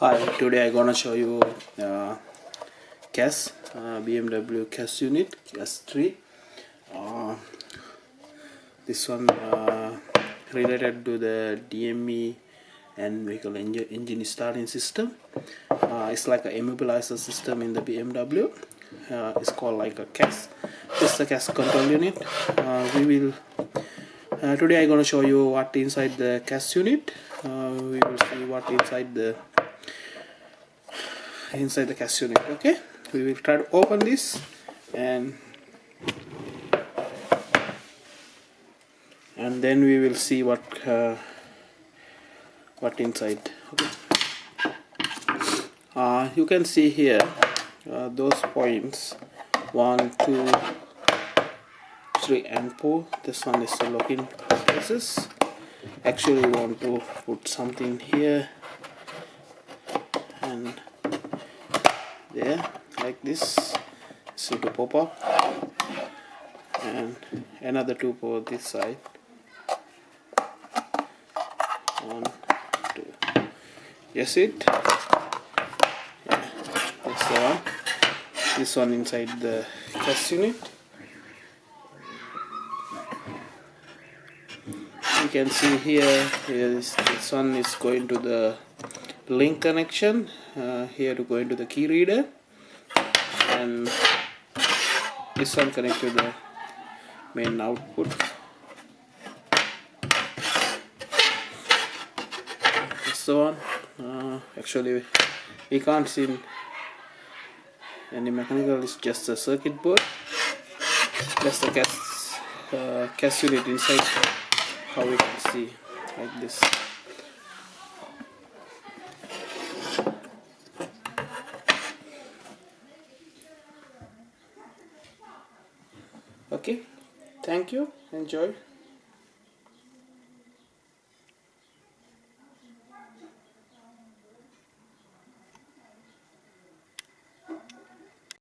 Hi, today I'm gonna show you CAS, BMW CAS unit, CAS 3. Uh, this one related to the DME and vehicle engine starting system. It's like a immobilizer system in the BMW. It's called like a CAS. This is the CAS control unit. Today I'm gonna show you what inside the CAS unit. We will see what inside the CAS unit. Okay, we will try to open this and then we will see what inside. Okay. You can see here those points 1, 2, 3 and 4. This one is the locking places. Actually we want to put something here and there like this, so to pop up, and another two for this side. 1, 2. Yes, it. Yeah, that's the one. This one inside the CAS unit. You can see here this one is going to the link connection, here to go into the key reader, and this one connect to the main output. That's the one. Actually we can't see any mechanical, it's just a circuit board. That's the CAS unit inside, how we can see like this. Okay, thank you, enjoy.